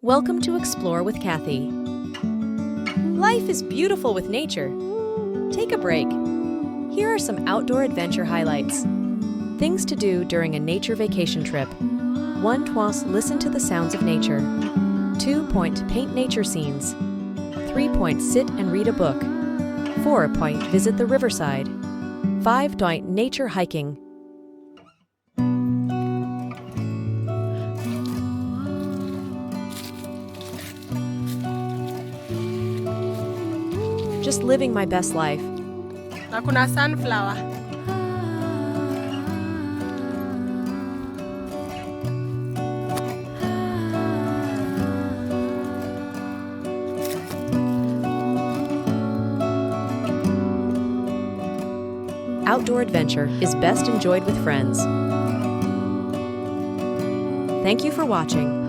Welcome to Explore with Kathy. Life is beautiful with nature. Take a break. Here are some outdoor adventure highlights. Things to do during a nature vacation trip. 1. Listen to the sounds of nature. 2. Paint nature scenes. 3. Sit and read a book. 4. Visit the riverside. 5. Nature hiking. Just living my best life. Na kuna sunflower. Outdoor adventure is best enjoyed with friends. Thank you for watching.